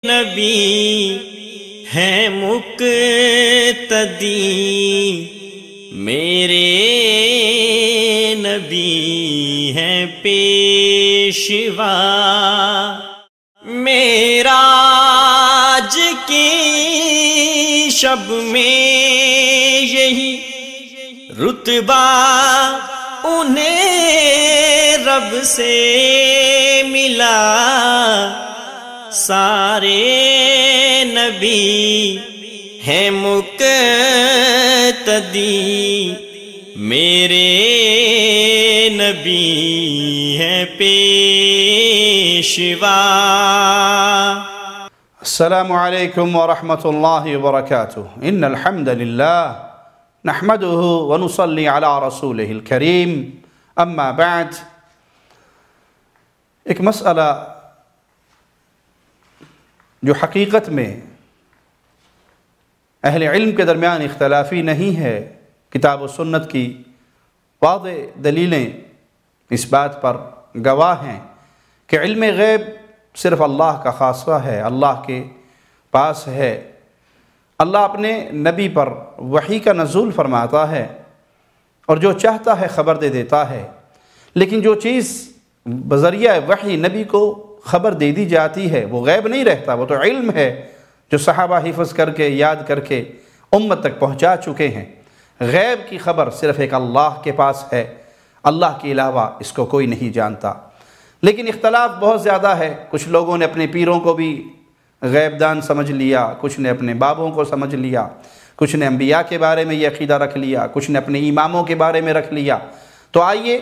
نبی ہیں مقتدی، میرے نبی ہیں پیشوا، معراج کی شب میں یہی رتبہ انہیں رب سے ملا، سارے نبی ہیں مقتدی، میرے نبی ہیں پیشوا۔ السلام علیکم ورحمۃ اللہ وبرکاتہ۔ ان الحمد للہ نحمده ونصلی علی رسولہ الکریم، اما بعد۔ ایک مسئلہ جو حقیقت میں اہل علم کے درمیان اختلافی نہیں ہے، کتاب و سنت کی واضح دلیلیں اس بات پر گواہ ہیں کہ علم غیب صرف اللہ کا خاصہ ہے، اللہ کے پاس ہے۔ اللہ اپنے نبی پر وحی کا نزول فرماتا ہے اور جو چاہتا ہے خبر دے دیتا ہے، لیکن جو چیز بذریعہ وحی نبی کو خبر دے دی جاتی ہے وہ غیب نہیں رہتا، وہ تو علم ہے جو صحابہ حفظ کر کے یاد کر کے امت تک پہنچا چکے ہیں۔ غیب کی خبر صرف ایک اللہ کے پاس ہے، اللہ کے علاوہ اس کو کوئی نہیں جانتا۔ لیکن اختلاف بہت زیادہ ہے، کچھ لوگوں نے اپنے پیروں کو بھی غیب دان سمجھ لیا، کچھ نے اپنے بابوں کو سمجھ لیا، کچھ نے انبیاء کے بارے میں یہ عقیدہ رکھ لیا، کچھ نے اپنے اماموں کے بارے میں رکھ لیا۔ تو آئیے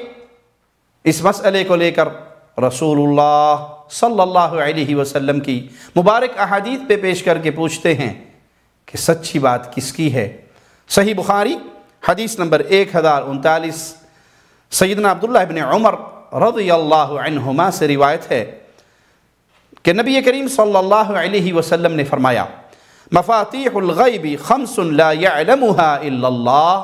اس مسئلے کو لے کر رسول اللہ صلی اللہ علیہ وسلم کی مبارک احادیث پہ پیش کر کے پوچھتے ہیں کہ سچی بات کس کی ہے۔ صحیح بخاری حدیث نمبر 1039 سیدنا عبداللہ ابن عمر رضی اللہ عنہما سے روایت ہے کہ نبی کریم صلی اللہ علیہ وسلم نے فرمایا، مفاتیح الغیب خمس لا يعلمها الا اللہ،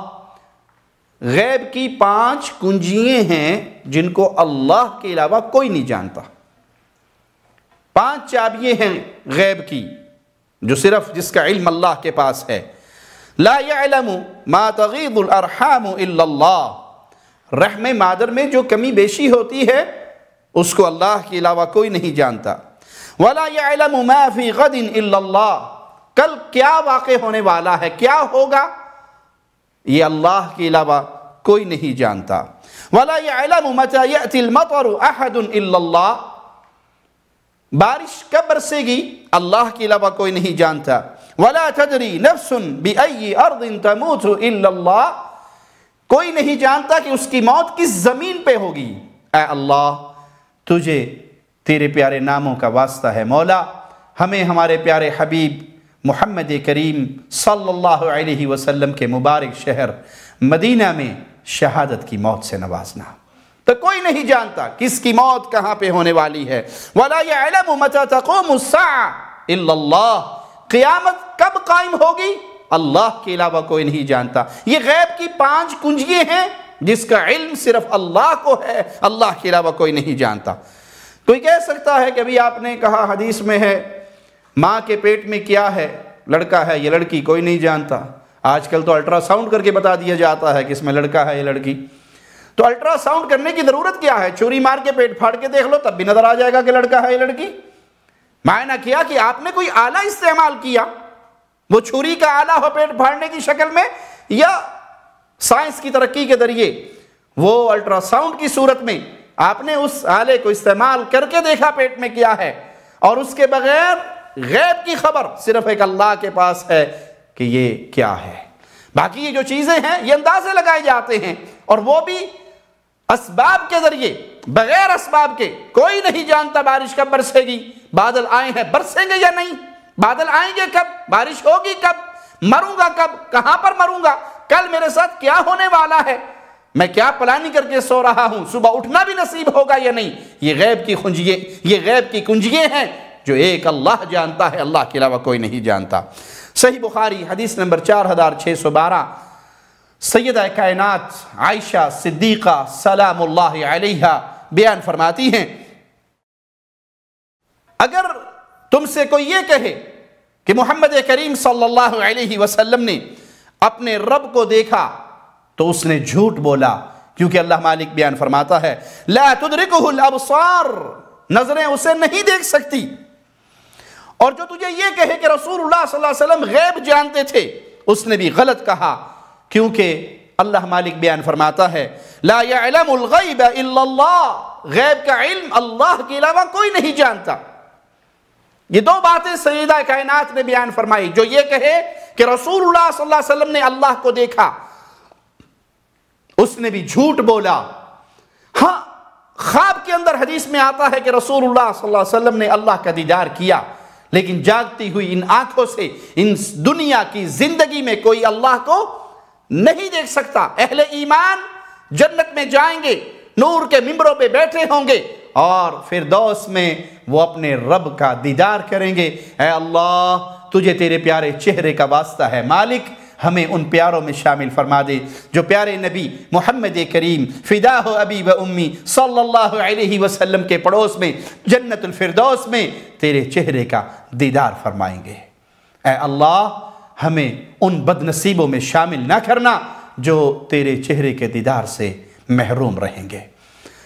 غیب کی 5 کنجیاں ہیں جن کو اللہ کے علاوہ کوئی نہیں جانتا۔ 5 چابیاں ہیں غیب کی جو صرف جس کا علم اللہ کے پاس ہے۔ لا يعلم ما تغیض الارحام الا اللہ، رحم مادر میں جو کمی بیشی ہوتی ہے اس کو اللہ کے علاوہ کوئی نہیں جانتا۔ ولا يعلم ما في غد الا اللہ، کل کیا واقع ہونے والا ہے، کیا ہوگا، یہ اللہ کے علاوہ کوئی نہیں جانتا۔ ولا يعلم متى يأتي المطر احد الا اللہ، بارش کب برسے گی اللہ کے علاوہ کوئی نہیں جانتا۔ ولا تدری نفس بأي ارض تموت الا اللہ، کوئی نہیں جانتا کہ اس کی موت کس زمین پہ ہوگی۔ اے اللہ تجھے تیرے پیارے ناموں کا واسطہ ہے مولا، ہمیں ہمارے پیارے حبیب محمد کریم صلی اللہ علیہ وسلم کے مبارک شہر مدینہ میں شہادت کی موت سے نوازنا۔ تو کوئی نہیں جانتا کس کی موت کہاں پہ ہونے والی ہے۔ وَلَا يَعْلَمُ مَتَى تَقُومُ السَّاعَةُ إِلَّا اللَّهُ، قیامت کب قائم ہوگی اللہ کے علاوہ کوئی نہیں جانتا۔ یہ غیب کی 5 کنجیاں ہیں جس کا علم صرف اللہ کو ہے، اللہ کے علاوہ کوئی نہیں جانتا۔ کوئی کہہ سکتا ہے کہ ابھی آپ نے کہا حدیث میں ہے ماں کے پیٹ میں کیا ہے، لڑکا ہے یا لڑکی، کوئی نہیں جانتا۔ آج کل تو الٹرا ساؤنڈ کر کے بتا دیا جاتا ہے کہ اس میں لڑکا ہے یا لڑکی۔ تو الٹرا ساؤنڈ کرنے کی ضرورت کیا ہے، چھری مار کے پیٹ پھاڑ کے دیکھ لو تب بھی نظر آ جائے گا کہ لڑکا ہے یا لڑکی۔ معنی کیا کہ آپ نے کوئی آلہ استعمال کیا، وہ چھری کا آلہ ہو پیٹ پھاڑنے کی شکل میں، یا سائنس کی ترقی کے ذریعے وہ الٹرا ساؤنڈ کی صورت میں آپ نے اس آلے کو استعمال کر کے دیکھا پیٹ میں کیا ہے، اور اس کے بغیر غیب کی خبر صرف ایک اللہ کے پاس ہے کہ یہ کیا ہے۔ باقی یہ جو چیزیں ہیں یہ اندازے لگائے جاتے ہیں، اور وہ بھی اسباب کے ذریعے، بغیر اسباب کے کوئی نہیں جانتا بارش کب برسے گی، بادل آئے ہیں برسیں گے یا نہیں، بادل آئیں گے کب، بارش ہوگی کب، مروں گا کب، کہاں پر مروں گا، کل میرے ساتھ کیا ہونے والا ہے، میں کیا پلاننگ کر کے سو رہا ہوں، صبح اٹھنا بھی نصیب ہوگا یا نہیں۔ یہ غیب کی کنجیاں ہیں جو ایک اللہ جانتا ہے، اللہ کے علاوہ کوئی نہیں جانتا۔ صحیح بخاری حدیث نمبر 4612 سیدہ کائنات عائشہ صدیقہ سلام اللہ علیہا بیان فرماتی ہیں، اگر تم سے کوئی یہ کہے کہ محمد کریم صلی اللہ علیہ وسلم نے اپنے رب کو دیکھا تو اس نے جھوٹ بولا، کیونکہ اللہ مالک بیان فرماتا ہے لا تدرکہ الابصار، نظریں اسے نہیں دیکھ سکتی۔ اور جو تجھے یہ کہے کہ رسول اللہ صلی اللہ علیہ وسلم غیب جانتے تھے، اس نے بھی غلط کہا، کیونکہ اللہ مالک بیان فرماتا ہے لا یعلم الغیب الا اللہ، غیب کا علم اللہ کے علاوہ کوئی نہیں جانتا۔ یہ دو باتیں سیدہ کائنات نے بیان فرمائی۔ جو یہ کہے کہ رسول اللہ صلی اللہ علیہ وسلم نے اللہ کو دیکھا، اس نے بھی جھوٹ بولا۔ ہاں، خواب کے اندر حدیث میں آتا ہے کہ رسول اللہ صلی اللہ علیہ وسلم نے اللہ کا دیدار کیا، لیکن جاگتی ہوئی ان آنکھوں سے ان دنیا کی زندگی میں کوئی اللہ کو نہیں دیکھ سکتا۔ اہل ایمان جنت میں جائیں گے، نور کے ممبروں پہ بیٹھے ہوں گے، اور فردوس میں وہ اپنے رب کا دیدار کریں گے۔ اے اللہ، تجھے تیرے پیارے چہرے کا واسطہ ہے، مالک ہمیں ان پیاروں میں شامل فرما دے جو پیارے نبی محمد کریم فداہ ابی و امی صلی اللہ علیہ وسلم کے پڑوس میں جنت الفردوس میں تیرے چہرے کا دیدار فرمائیں گے۔ اے اللہ، ہمیں ان بد نصیبوں میں شامل نہ کرنا جو تیرے چہرے کے دیدار سے محروم رہیں گے۔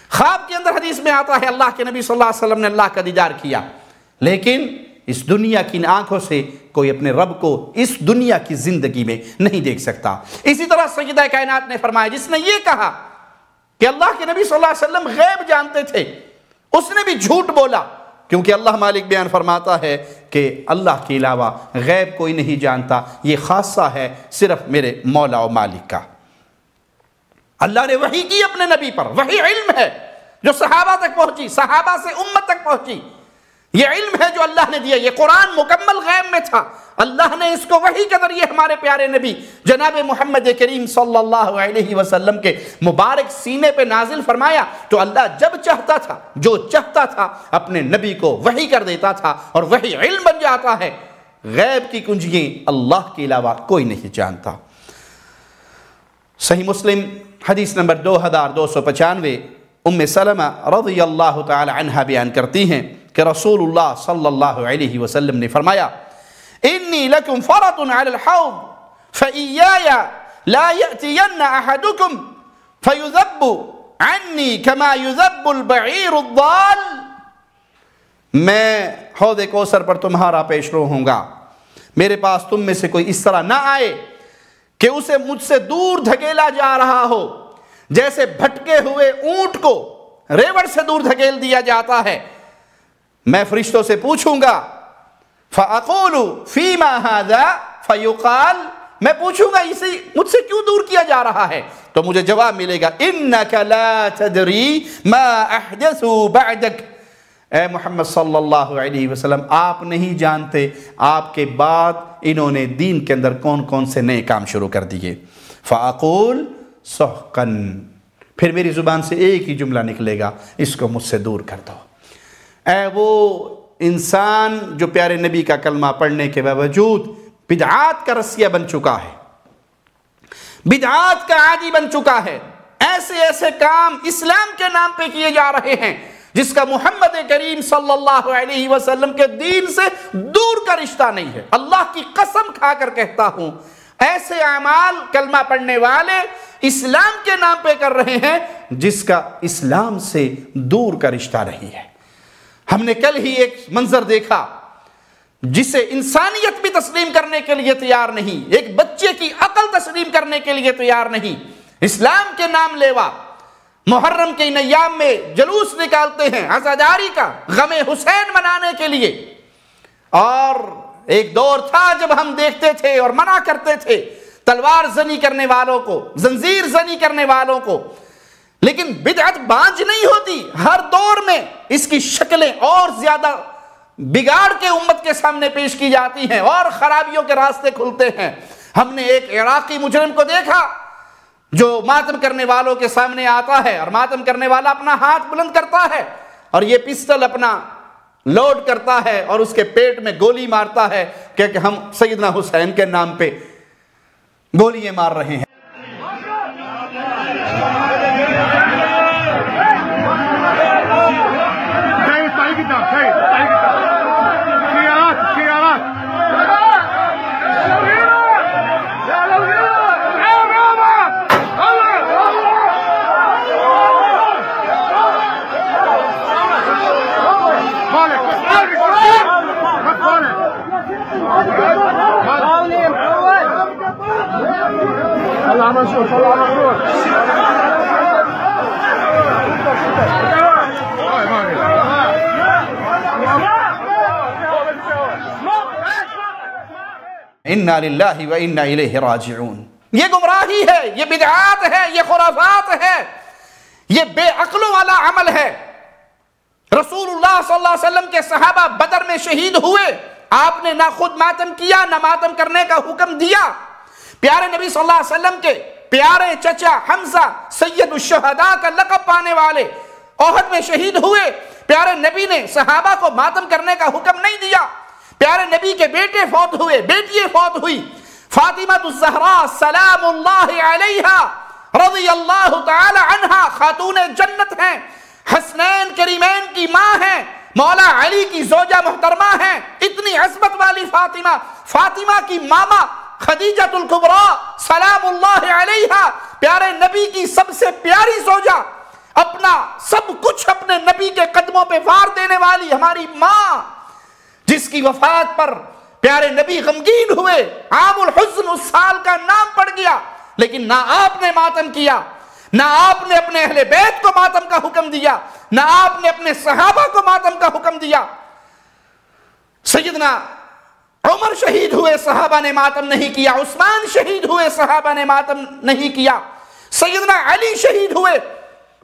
خواب کے اندر حدیث میں آتا ہے اللہ کے نبی صلی اللہ علیہ وسلم نے اللہ کا دیدار کیا، لیکن اس دنیا کی ان آنکھوں سے کوئی اپنے رب کو اس دنیا کی زندگی میں نہیں دیکھ سکتا۔ اسی طرح سیدہ کائنات نے فرمایا، جس نے یہ کہا کہ اللہ کے نبی صلی اللہ علیہ وسلم غیب جانتے تھے، اس نے بھی جھوٹ بولا، کیونکہ اللہ مالک بیان فرماتا ہے کہ اللہ کے علاوہ غیب کوئی نہیں جانتا، یہ خاصہ ہے صرف میرے مولا و مالک کا۔ اللہ نے وحی کی اپنے نبی پر، وحی علم ہے جو صحابہ تک پہنچی، صحابہ سے امت تک پہنچی، یہ علم ہے جو اللہ نے دیا۔ یہ قرآن مکمل غیب میں تھا، اللہ نے اس کو وحی کے ذریعے ہمارے پیارے نبی جناب محمد کریم صلی اللہ علیہ وسلم کے مبارک سینے پہ نازل فرمایا۔ تو اللہ جب چاہتا تھا، جو چاہتا تھا، اپنے نبی کو وحی کر دیتا تھا، اور وحی علم بن جاتا ہے۔ غیب کی کنجیاں اللہ کے علاوہ کوئی نہیں جانتا۔ صحیح مسلم حدیث نمبر 2295، ام سلمہ رضی اللہ تعالی عنہ بیان کرتی ہیں کہ رسول اللہ صلی اللہ علیہ وسلم نے فرمایا انی لکم فرط علی الحوض فإیایا لا یأتین احدکم فیذب عنی کما یذب البعیر الضال، میں حوض کوثر پر تمہارا پیش رو ہوں گا، میرے پاس تم میں سے کوئی اس طرح نہ آئے کہ اسے مجھ سے دور دھکیلا جا رہا ہو، جیسے بھٹکے ہوئے اونٹ کو ریوڑ سے دور دھکیل دیا جاتا ہے۔ میں فرشتوں سے پوچھوں گا فَأَقُولُ فِيمَا هَذَا فَيُقَالُ، میں پوچھوں گا اسی مجھ سے کیوں دور کیا جا رہا ہے، تو مجھے جواب ملے گا إِنَّكَ لَا تَدْرِي مَا أَحْدَثُوا بَعْدَكَ، اے محمد صلی اللہ علیہ وسلم، آپ نہیں جانتے آپ کے بعد انہوں نے دین کے اندر کون کون سے نئے کام شروع کر دیے۔ فَأَقُولُ سحقن، پھر میری زبان سے ایک ہی جملہ نکلے گا، اس کو مجھ سے دور کر دو۔ اے وہ انسان جو پیارے نبی کا کلمہ پڑھنے کے باوجود بدعات کا رسیہ بن چکا ہے، بدعات کا عادی بن چکا ہے، ایسے ایسے کام اسلام کے نام پہ کیے جا رہے ہیں جس کا محمد کریم صلی اللہ علیہ وسلم کے دین سے دور کا رشتہ نہیں ہے۔ اللہ کی قسم کھا کر کہتا ہوں، ایسے اعمال کلمہ پڑھنے والے اسلام کے نام پہ کر رہے ہیں جس کا اسلام سے دور کا رشتہ نہیں ہے۔ ہم نے کل ہی ایک منظر دیکھا جسے انسانیت بھی تسلیم کرنے کے لیے تیار نہیں، ایک بچے کی عقل تسلیم کرنے کے لیے تیار نہیں، اسلام کے نام لیوا محرم کے ان ایام میں جلوس نکالتے ہیں عزاداری کا، غم حسین منانے کے لیے۔ اور ایک دور تھا جب ہم دیکھتے تھے اور منع کرتے تھے تلوار زنی کرنے والوں کو، زنجیر زنی کرنے والوں کو، لیکن بدعت بانج نہیں ہوتی، ہر دور میں اس کی شکلیں اور زیادہ بگاڑ کے امت کے سامنے پیش کی جاتی ہیں اور خرابیوں کے راستے کھلتے ہیں۔ ہم نے ایک عراقی مجرم کو دیکھا جو ماتم کرنے والوں کے سامنے آتا ہے، اور ماتم کرنے والا اپنا ہاتھ بلند کرتا ہے اور یہ پسٹل اپنا لوڈ کرتا ہے اور اس کے پیٹ میں گولی مارتا ہے کہ ہم سیدنا حسین کے نام پہ گولیاں مار رہے ہیں۔ عمل شو طلع مغرور. انا للہ و انا الیہ راجعون. یہ گمراہی ہے، یہ بدعات ہے، یہ خرافات ہے، یہ بے عقلوں والا عمل ہے. رسول اللہ صلی اللہ علیہ وسلم کے صحابہ بدر میں شہید ہوئے، آپ نے نہ خود ماتم کیا نہ ماتم کرنے کا حکم دیا. پیارے نبی صلی اللہ علیہ وسلم کے پیارے چچا حمزہ سید الشہداء کا لقب پانے والے احد میں شہید ہوئے. پیارے نبی نے صحابہ کو ماتم کرنے کا حکم نہیں دیا. پیارے نبی کے بیٹے فوت ہوئے، بیٹیاں فوت ہوئی. فاطمہ الزہراء سلام اللہ علیہا رضی اللہ تعالی عنہا خاتون جنت ہیں، حسنین کریمین کی ماں ہیں، مولا علی کی زوجہ محترمہ ہیں. اتنی عظمت والی فاطمہ کی ماما خدیجہ الکبریٰ سلام اللہ علیہا پیارے نبی کی سب سے پیاری زوجہ، اپنا سب کچھ اپنے نبی کے قدموں پہ وار دینے والی ہماری ماں، جس کی وفات پر پیارے نبی غمگین ہوئے. عام الحزن اس سال کا نام پڑ گیا، لیکن نہ آپ نے ماتم کیا، نہ آپ نے اپنے اہل بیت کو ماتم کا حکم دیا، نہ آپ نے اپنے صحابہ کو ماتم کا حکم دیا. سیدنا عمر شہید ہوئے، صحابہ نے ماتم نہیں کیا. عثمان شہید ہوئے، صحابہ نے ماتم نہیں کیا. سیدنا علی شہید ہوئے،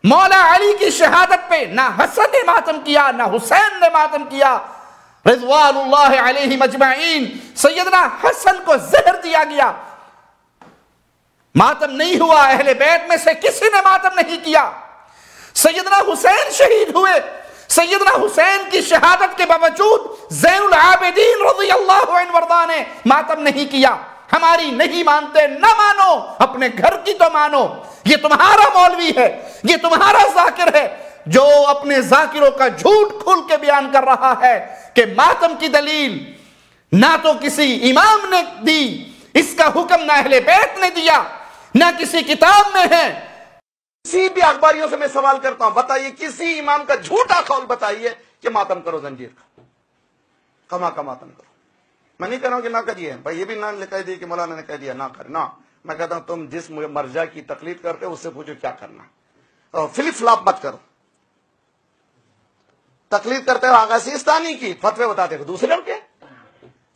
مولا علی کی شہادت پہ نہ حسن نے ماتم کیا نہ حسین نے ماتم کیا رضوان اللہ علیہم اجمعین. سیدنا حسن کو زہر دیا گیا، ماتم نہیں ہوا. اہل بیت میں سے کسی نے ماتم نہیں کیا. سیدنا حسین شہید ہوئے، سیدنا حسین کی شہادت کے باوجود زین العابدین رضی اللہ عنہ وارضاہ نے ماتم نہیں کیا. ہماری نہیں مانتے نہ مانو، اپنے گھر کی تو مانو. یہ تمہارا مولوی ہے، یہ تمہارا ذاکر ہے جو اپنے ذاکروں کا جھوٹ کھول کے بیان کر رہا ہے کہ ماتم کی دلیل نہ تو کسی امام نے دی، اس کا حکم نہ اہل بیت نے دیا، نہ کسی کتاب میں ہے. کسی بھی اخباریوں سے میں سوال کرتا ہوں، بتائیے کسی امام کا جھوٹا قول بتائیے کہ ماتم کرو زنجیر کا، کما کا ماتم کرو. میں نہیں کہہ رہا ہوں کہ نہ کریے، بھائی یہ بھی نہ کہہ دی کہ مولانا نے کہہ دیا نہ کرے. نہ، میں کہتا ہوں تم جس مرجع کی تقلید کرتے ہو اس سے پوچھو کیا کرنا. فلپ فلاپ مت کرو. تقلید کرتے ہو آغا سیستانی کی، فتوے بتاتے ہو دوسرے کے.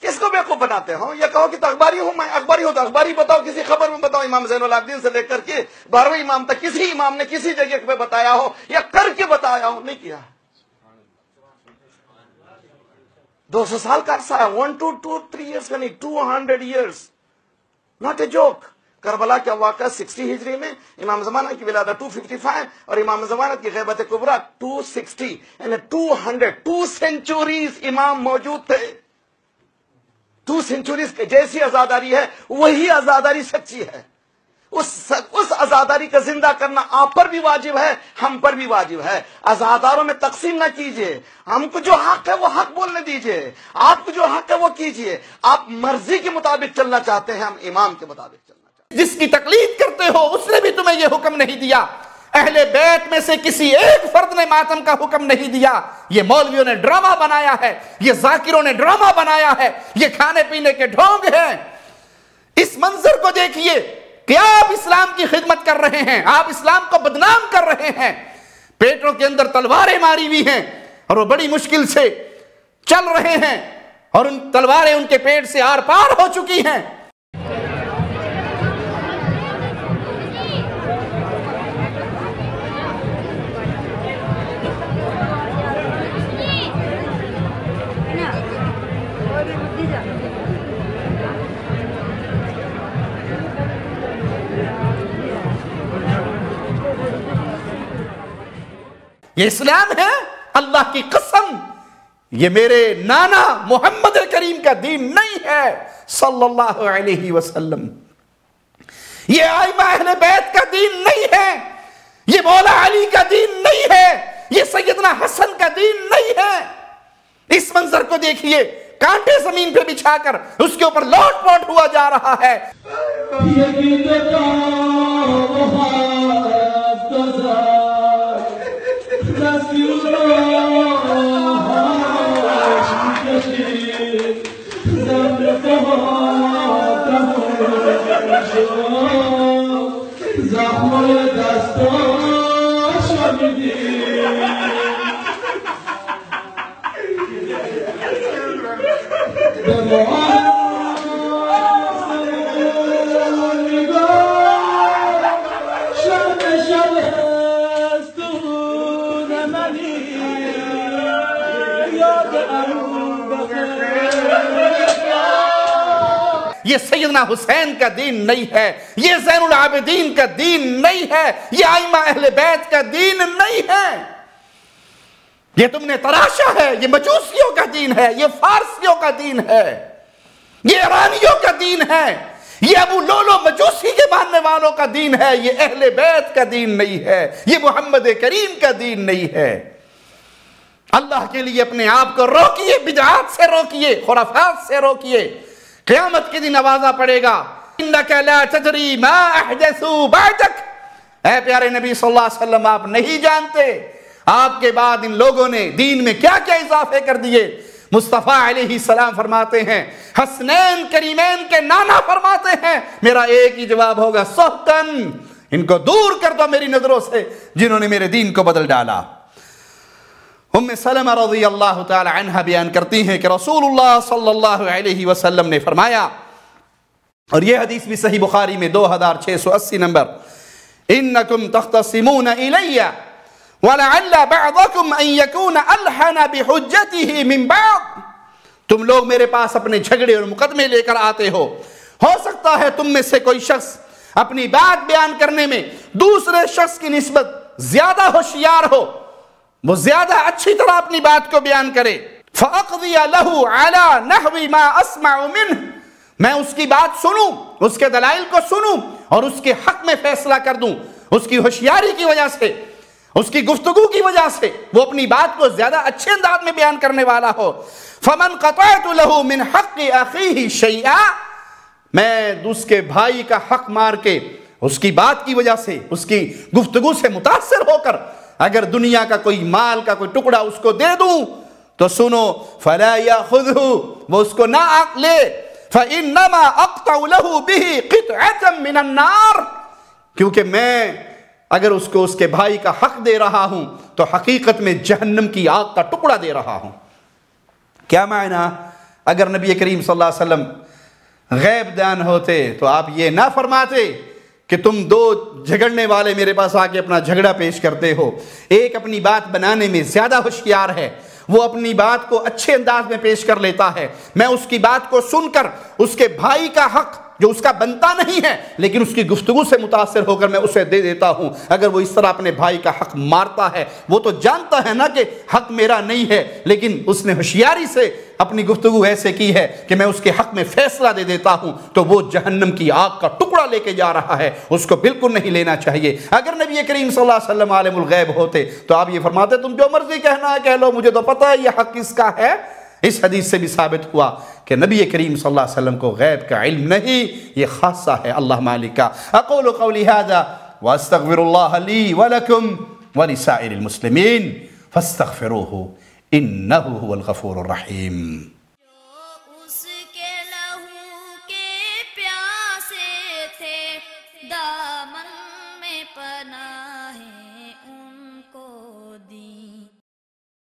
کس کو بیوقوف بناتے ہو؟ یہ کہو کہ اخباری ہوں میں، اخباری ہوں تو اخباری بتاؤ، کسی خبر میں بتاؤ. امام زین العابدین سے لے کر کے 12ویں امام تک کسی امام نے کسی جگہ پہ بتایا ہو یا کر کے بتایا ہو؟ نہیں کیا. 200 سال کا عرصہ ہے. 1 to 2-3 years کا نہیں، 200 years. Not a joke. Karbala کا واقعہ 60 ہجری میں، امام زمانہ کی ولادت 255 اور امام زمانہ کی غیبت کبریٰ 260، یعنی 2 centuries امام موجود تھے. 2 centuries جیسی عزاداری ہے وہی عزاداری سچی ہے. اس عزاداری کا زندہ کرنا آپ پر بھی واجب ہے، ہم پر بھی واجب ہے. عزاداروں میں تقسیم نہ کیجئے. ہم کو جو حق ہے وہ حق بولنے دیجئے، آپ کو جو حق ہے وہ کیجئے. آپ مرضی کے مطابق چلنا چاہتے ہیں، ہم امام کے مطابق چلنا چاہتے ہیں. جس کی تقلید کرتے ہو اس نے بھی تمہیں یہ حکم نہیں دیا. اہل بیت میں سے کسی ایک فرد نے ماتم کا حکم نہیں دیا. یہ مولویوں نے ڈرامہ بنایا ہے، یہ ذاکروں نے ڈرامہ بنایا ہے، یہ کھانے پینے کے ڈھونگ ہیں. اس منظر کو دیکھیے کہ آپ اسلام کی خدمت کر رہے ہیں، آپ اسلام کو بدنام کر رہے ہیں. پیٹوں کے اندر تلواریں ماری ہوئی ہیں اور وہ بڑی مشکل سے چل رہے ہیں اور ان تلواریں ان کے پیٹ سے آر پار ہو چکی ہیں. یہ اسلام ہے، اللہ کی قسم یہ میرے نانا محمد کریم کا دین نہیں ہے صلی اللہ علیہ وسلم. یہ ائمہ اہل بیت کا دین نہیں ہے، یہ مولا علی کا دین نہیں ہے، یہ سیدنا حسن کا دین نہیں ہے. اس منظر کو دیکھیے، کانٹے زمین پہ بچھا کر اس کے اوپر لوٹ پوٹ ہوا جا رہا ہے. Oh زخمای دستاشو میدی به ما نگاه شب شبستون منی یاد یہ سیدنا حسین کا دین نہیں ہے، یہ زین العابدین کا دین نہیں ہے، یہ ائمہ اہل بیت کا دین نہیں ہے، یہ تم نے تراشا ہے، یہ مجوسیوں کا دین ہے، یہ فارسیوں کا دین ہے، یہ ایرانیوں کا دین ہے، یہ ابو لولو مجوسی کے ماننے والوں کا دین ہے، یہ اہل بیت کا دین نہیں ہے، یہ محمد کریم کا دین نہیں ہے۔ اللہ کے لیے اپنے آپ کو روکیے، بدعات سے روکیے، خرافات سے روکیے۔ قیامت کے دن آوازہ پڑے گا انک لا تدری ما احدثوا بعدک، اے پیارے نبی صلی اللہ علیہ وسلم آپ نہیں جانتے آپ کے بعد ان لوگوں نے دین میں کیا کیا اضافے کر دیے۔ مصطفیٰ علیہ السلام فرماتے ہیں، حسنین کریمین کے نانا فرماتے ہیں، میرا ایک ہی جواب ہوگا، سحتن، ان کو دور کر دو میری نظروں سے جنہوں نے میرے دین کو بدل ڈالا۔ ام سلمہ رضی اللہ تعالی عنہ بیان کرتی ہیں کہ رسول اللہ صلی اللہ علیہ وسلم نے فرمایا، اور یہ حدیث بھی صحیح بخاری میں 2680 نمبر، انکم تختصمون الی ولعل بعضکم ان یکون الحن بحجته من بعض، تم لوگ میرے پاس اپنے جھگڑے اور مقدمے لے کر آتے ہو سکتا ہے تم میں سے کوئی شخص اپنی بات بیان کرنے میں دوسرے شخص کی نسبت زیادہ ہوشیار ہو، وہ زیادہ اچھی طرح اپنی بات کو بیان کرے، فَأَقْضِيَ لَهُ عَلَى نَحْوِ مَا أَسْمَعُ مِنْهُ، میں اس کی بات سنوں، اس کے دلائل کو سنوں اور اس کے حق میں فیصلہ کر دوں، اس کی ہوشیاری کی وجہ سے، اس کی گفتگو کی وجہ سے وہ اپنی بات کو زیادہ اچھے انداز میں بیان کرنے والا ہو۔ فَمَنْ قَطَعْتُ لَهُ مِنْ حَقِّ أَخِيهِ شَيْئًا، میں اس کے بھائی کا حق مار کے اس کی بات کی وجہ سے، اس کی گفتگو سے متاثر ہو کر اگر دنیا کا کوئی مال کا کوئی ٹکڑا اس کو دے دوں تو سنو، فَلَا يَأْخُذْهُ، وہ اس کو نہ لے، فَإِنَّمَا أَقْطَعُ لَهُ بِهِ قِطْعَةً مِّنَ النَّارِ، کیونکہ میں اگر اس کو اس کے بھائی کا حق دے رہا ہوں تو حقیقت میں جہنم کی آگ کا ٹکڑا دے رہا ہوں۔ کیا معنی؟ اگر نبی کریم صلی اللہ علیہ وسلم غیب دان ہوتے تو آپ یہ نہ فرماتے کہ تم دو جھگڑنے والے میرے پاس آ کے اپنا جھگڑا پیش کرتے ہو، ایک اپنی بات بنانے میں زیادہ ہوشیار ہے، وہ اپنی بات کو اچھے انداز میں پیش کر لیتا ہے، میں اس کی بات کو سن کر اس کے بھائی کا حق جو اس کا بنتا نہیں ہے لیکن اس کی گفتگو سے متاثر ہو کر میں اسے دے دیتا ہوں۔ اگر وہ اس طرح اپنے بھائی کا حق مارتا ہے، وہ تو جانتا ہے نا کہ حق میرا نہیں ہے، لیکن اس نے ہوشیاری سے اپنی گفتگو ایسے کی ہے کہ میں اس کے حق میں فیصلہ دے دیتا ہوں، تو وہ جہنم کی آگ کا ٹکڑا لے کے جا رہا ہے، اس کو بالکل نہیں لینا چاہیے۔ اگر نبی کریم صلی اللہ علیہ وسلم عالم الغیب ہوتے تو آپ یہ فرماتے تم جو مرضی کہنا ہے کہہ لو، مجھے تو پتہ ہے یہ حق کس کا ہے۔ اس حدیث سے بھی ثابت ہوا کہ نبی کریم صلی اللہ علیہ وسلم کو غیب کا علم نہیں، یہ خاصہ ہے اللہ مالک کا۔ اقول قولی هذا واستغفر الله لي ولكم ولسائر المسلمين فاستغفروه انه هو الغفور الرحيم۔